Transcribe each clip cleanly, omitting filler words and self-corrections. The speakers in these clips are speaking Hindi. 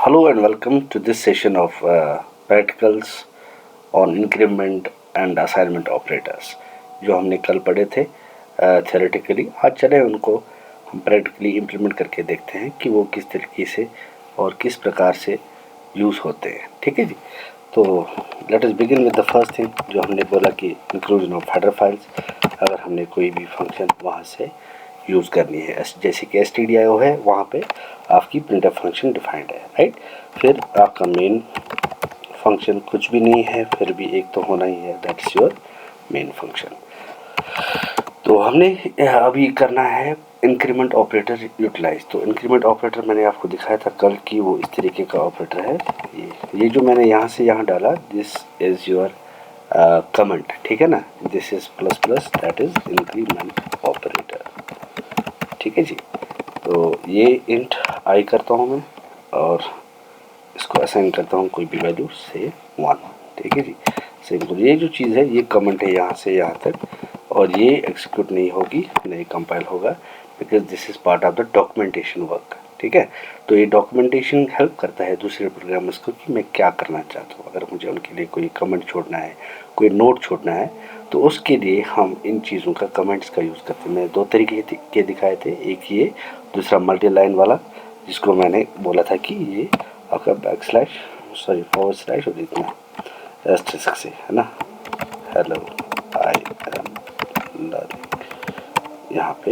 Hello and welcome to this session of practicals on increment and assignment operators जो हमने कल पढ़े थे theoretically। आज चले उनको हम practically implement करके देखते हैं कि वो किस तरीके से और किस प्रकार से यूज़ होते हैं। ठीक है जी। तो let us begin with the first thing जो हमने बोला कि inclusion of header files। अगर हमने कोई भी फंक्शन वहाँ से यूज़ करनी है, जैसे कि stdio है, वहाँ पे आपकी printf फंक्शन डिफाइंड है, राइट। फिर आपका मेन फंक्शन कुछ भी नहीं है, फिर भी एक तो होना ही है, that is your main function. तो हमने अभी करना है इंक्रीमेंट ऑपरेटर यूटिलाइज। तो इंक्रीमेंट ऑपरेटर मैंने आपको दिखाया था कल कि वो इस तरीके का ऑपरेटर है। ये जो मैंने यहाँ से यहाँ डाला, दिस इज योर कमेंट, ठीक है ना। This is plus plus, that is increment operator, ठीक है जी। तो ये इंट आई करता हूँ मैं और इसको असाइन करता हूँ कोई भी वैल्यू से 1, ठीक है जी। सिंपल ये जो चीज़ है, ये कमेंट है यहाँ से यहाँ तक, और ये एग्जीक्यूट नहीं होगी, नहीं कंपाइल होगा, because this is part of the documentation work, ठीक है। तो ये डॉक्यूमेंटेशन हेल्प करता है दूसरे प्रोग्रामर्स को कि मैं क्या करना चाहता हूँ। अगर मुझे उनके लिए कोई कमेंट छोड़ना है, कोई नोट छोड़ना है, तो उसके लिए हम इन चीज़ों का, कमेंट्स का यूज़ करते हैं। मैंने दो तरीके के दिखाए थे, एक ये, दूसरा मल्टी लाइन वाला, जिसको मैंने बोला था कि ये आपका फॉरवर्ड स्लैश और इतना एस्टेरिस्क से, है ना, हेलो आई एम लर्निंग, यहाँ पे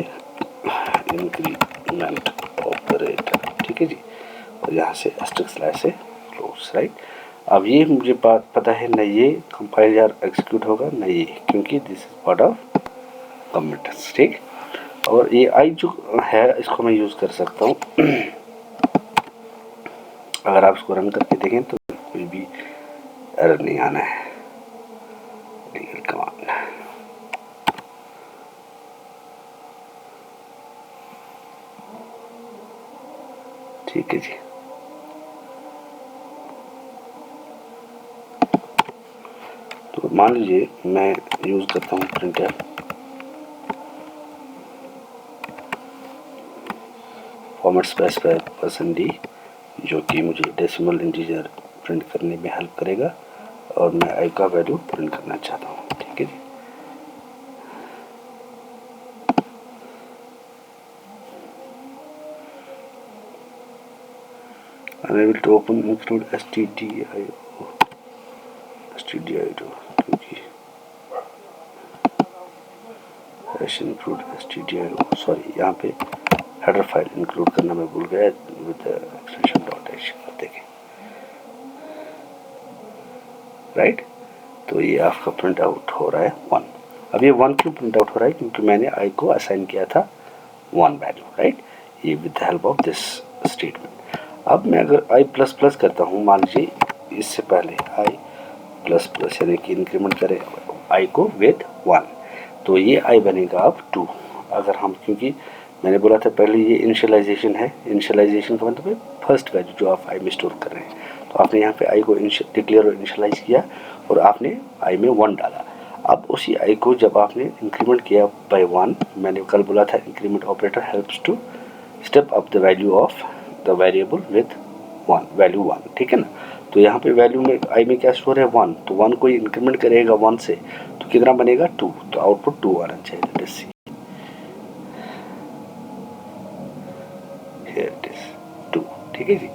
इंक्रीमेंट ऑपरेटर, ठीक है जी, और यहाँ से एस्टेरिस्क स्लैश से क्लोज, राइट। अब ये मुझे बात पता है ना, ये कंपाइल यार एग्जीक्यूट होगा ना ये, क्योंकि this is part of comments, ठीक। और ये आई जो है, इसको मैं यूज़ कर सकता हूँ। अगर आप इसको रन करके देखें तो कोई भी एरर नहीं आना है। लीगल कमांड, ठीक है जी। तो मान लीजिए मैं यूज़ करता हूँ प्रिंटर फॉर्मेट स्पेसिफायर %d, जो कि मुझे डेसिमल इंटीजर प्रिंट करने में हेल्प करेगा, और मैं आई का वैल्यू प्रिंट करना चाहता हूँ, ठीक है जी। Unable to open include stdio, क्योंकि हैश इंक्लूड stdio, सॉरी, यहाँ पे हेडर फाइल इंक्लूड करना मैं भूल गया विद एक्सटेंशन .h, देखें, राइट। तो ये आपका प्रिंट आउट हो रहा है 1। अब ये 1 क्यों प्रिंट आउट हो रहा है? क्योंकि मैंने आई को असाइन किया था 1 वैल्यू, राइट, ये with the help of this statement. अब मैं अगर आई प्लस प्लस करता हूँ, मान लीजिए इससे पहले आई प्लस प्लस, यानी कि इंक्रीमेंट करें आई को विद 1, तो ये आई बनेगा अब 2। अगर हम, क्योंकि मैंने बोला था पहले ये इनिशियलाइजेशन है, इनिशियलाइजेशन का मतलब है फर्स्ट वैल्यू जो आप आई में स्टोर कर रहे हैं। तो आपने यहाँ पे आई को डिक्लेयर और इनिशियलाइज किया और आपने आई में 1 डाला। अब उसी आई को जब आपने इंक्रीमेंट किया बाय 1, मैंने कल बोला था increment operator helps to step up the value of the variable with 1, value 1, ठीक है ना। तो यहाँ पे वैल्यू में आई में क्या स्टोर है 1, तो 1 को इंक्रीमेंट करेगा 1 से, तो कितना बनेगा 2, तो आउटपुट 2 आना चाहिए, let's see, here it is 2, ठीक है जी।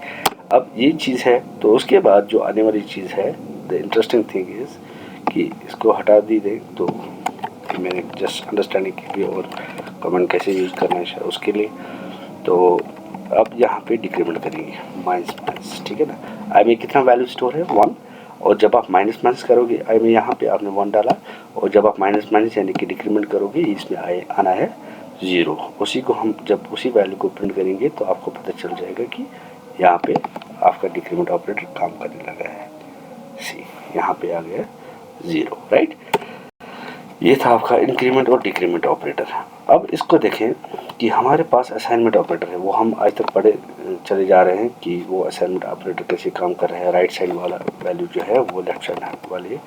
अब ये चीज़ है, तो उसके बाद जो आने वाली चीज़ है, द इंटरेस्टिंग थिंग इज कि इसको हटा दी दे, तो मैंने जस्ट अंडरस्टैंडिंग के लिए और कमेंट कैसे यूज़ करना है उसके लिए। तो अब यहाँ पे डिक्रीमेंट करेंगे माइनस, ठीक है ना। आई में कितना वैल्यू स्टोर है 1, और जब आप माइनस माइनस करोगे आई में, यहाँ पे आपने 1 डाला, और जब आप माइनस माइनस यानी कि डिक्रीमेंट करोगे, इसमें आई आना है 0। उसी को हम जब उसी वैल्यू को प्रिंट करेंगे तो आपको पता चल जाएगा कि यहाँ पे आपका डिक्रीमेंट ऑपरेटर काम करने लगा है। सी, यहाँ पे आ गया 0, राइट। ये था आपका इंक्रीमेंट और डिक्रीमेंट ऑपरेटर। अब इसको देखें कि हमारे पास असाइनमेंट ऑपरेटर है, वो हम आज तक पढ़े चले जा रहे हैं कि वो असाइनमेंट ऑपरेटर कैसे काम कर रहा है। राइट साइड वाला वैल्यू जो है वो लेफ्ट साइड वाले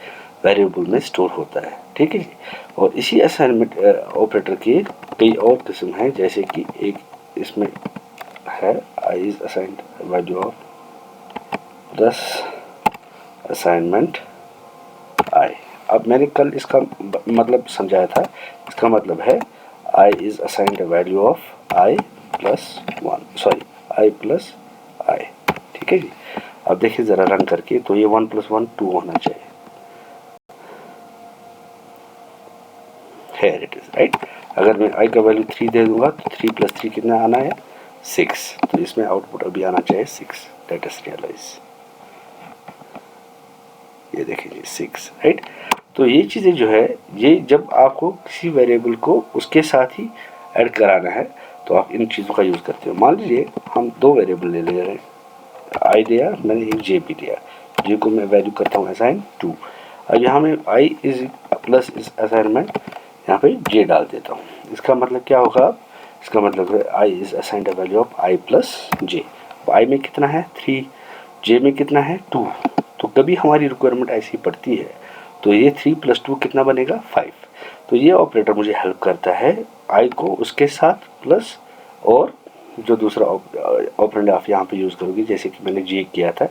वेरिएबल में स्टोर होता है, ठीक है जी। और इसी असाइनमेंट ऑपरेटर के कई और किस्म हैं, जैसे कि एक इसमें है i is assigned value of plus assignment i. अब मैंने कल इसका मतलब समझाया था, इसका मतलब है i is assigned a value of i plus one, sorry i plus i. ठीक है जी। अब देखिए ज़रा रन करके, तो ये 1 + 1 2 होना चाहिए। Here it is, right. अगर मैं आई का वैल्यू 3 दे दूंगा तो 3 + 3 कितना आना है 6, तो इसमें आउटपुट अभी आना चाहिए 6। लेट अस रियलाइज, ये देखिए 6, राइट। तो ये चीज़ें जो है, ये जब आपको किसी वेरिएबल को उसके साथ ही ऐड कराना है तो आप इन चीज़ों का यूज़ करते हो। मान लीजिए हम 2 वेरिएबल ले रहे हैं, आई दिया मैंने, एक जे भी दिया। जे को मैं वैल्यू करता हूँ असाइन 2। अब यहाँ में आई इज प्लस इस असाइनमेंट, यहाँ पे जे डाल देता हूँ। इसका मतलब क्या होगा, इसका मतलब है i is assigned a value of i plus j. I में कितना है 3, जे में कितना है 2। तो कभी हमारी रिक्वायरमेंट ऐसी पड़ती है तो ये 3 + 2 कितना बनेगा 5। तो ये ऑपरेटर मुझे हेल्प करता है आई को उसके साथ प्लस, और जो दूसरा ऑपरेंड आप यहाँ पे यूज़ करोगे, जैसे कि मैंने जे किया था,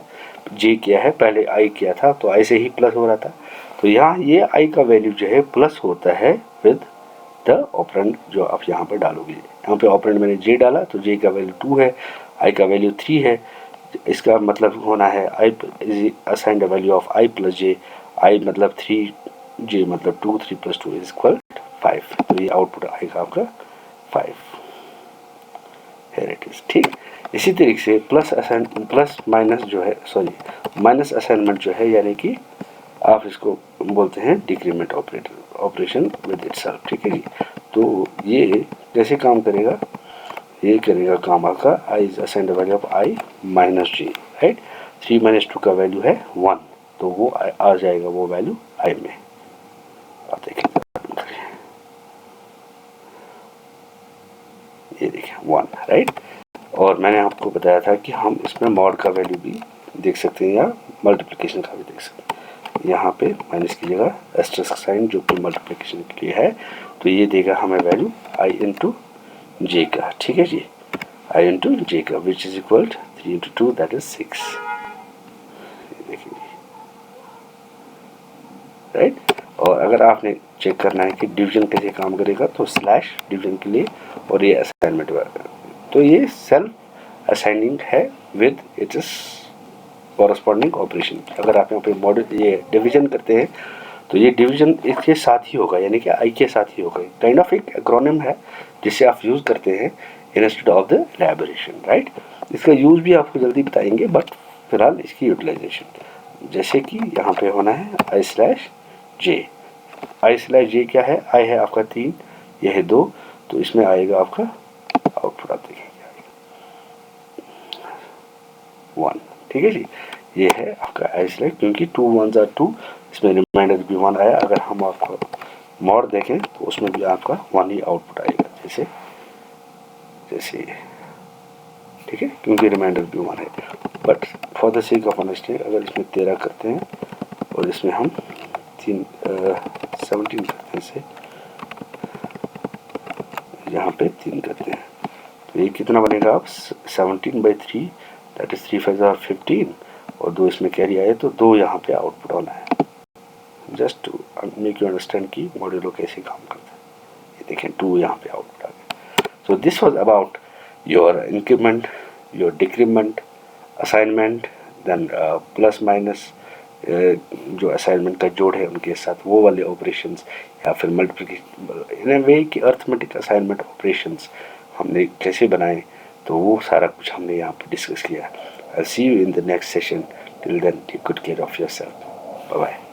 जे किया है, पहले आई किया था तो आई से ही प्लस हो रहा था। तो यहाँ ये आई का वैल्यू जो है प्लस होता है विद द ऑपरेंड जो आप यहाँ पर डालोगे। यहाँ पे ऑपरेंड मैंने जे डाला तो जे का वैल्यू 2 है, आई का वैल्यू 3 है। इसका मतलब होना है i is assigned a value of i plus j, i मतलब 3, जे मतलब 2, 3 + 2 इज इक्वल 5। तो ये आउटपुट आएगा आपका 5। इट इज ठीक। इसी तरीके से प्लस माइनस जो है, सॉरी माइनस असाइनमेंट जो है, यानी कि आप इसको बोलते हैं डिक्रीमेंट ऑपरेशन विद इटसेल्फ। ठीक है जी। तो ये कैसे काम करेगा, ये करेगा काम आपका i is assigned value of i minus j, right. 3 - 2 का वैल्यू है 1, तो वो आ जाएगा वो वैल्यू आई में। आप देखिए, ये देखिए 1, राइट। और मैंने आपको बताया था कि हम इसमें मॉड का वैल्यू भी देख सकते हैं या मल्टीप्लिकेशन का भी देख सकते हैं। यहाँ पे माइनस की जगह एस्टेरिस्क साइन जो कि मल्टीप्लिकेशन के लिए है, तो ये देगा हमें वैल्यू आई इंटू जे का। ठीक है जी, आई इंटू जे का which is equal 3 × 2 that is 6। देखिए राइट। और अगर आपने चेक करना है कि डिवीजन कैसे काम करेगा तो स्लैश डिवीजन के लिए, और ये असाइनमेंट वर्क, तो ये सेल्फ असाइनिंग है with it is corresponding operation. अगर आप यहाँ पे मॉडल ये डिवीजन करते हैं तो ये डिवीजन इसके साथ ही होगा, यानी कि आई के साथ ही होगा। काइंड ऑफ एक एक्रोनिम है जिसे आप यूज़ करते हैं इंस्टेड ऑफ द एलैबोरेशन, राइट। इसका यूज़ भी आपको जल्दी बताएंगे, बट फिलहाल इसकी यूटिलाइजेशन, जैसे कि यहाँ पे होना है आई स्लैश जे। आई स्लैश जे क्या है, आई है आपका 3, यह है 2, तो इसमें आएगा आपका आउटपुट, आप देखेंगे 1। ठीक है जी। ये है आपका आई स्लैश, क्योंकि 2 1s are 2, इसमें रिमाइंडर भी 1 आया। अगर हम आपको मॉड देखें तो उसमें भी आपका 1 ही आउटपुट आएगा, जैसे जैसे ठीक है, क्योंकि रिमाइंडर भी 1 है। But for the sake of understanding अगर इसमें 13 करते हैं और इसमें हम 17 करते हैं, से यहाँ पे 3 करते हैं, तो ये कितना बनेगा आप 17/3 दैट इज 3 5 15, और 2 इसमें कैरी आए तो 2 यहाँ पे आउटपुट होना है। Just to make you understand कि मॉड्यूलो कैसे काम करता है। ये देखें 2 यहाँ पे आउटपुट आ गया। So this was about your increment, your decrement, assignment, then plus minus, जो असाइनमेंट का जोड़ है उनके साथ वो वाले ऑपरेशंस, या फिर मल्टीप्लिकेशन इन ए वे कि अर्थमेटिक असाइनमेंट ऑपरेशंस हमने कैसे बनाए, तो वो सारा कुछ हमने यहाँ पर डिस्कस किया। I'll see you in the next session. Till then, take good care of yourself. Bye bye.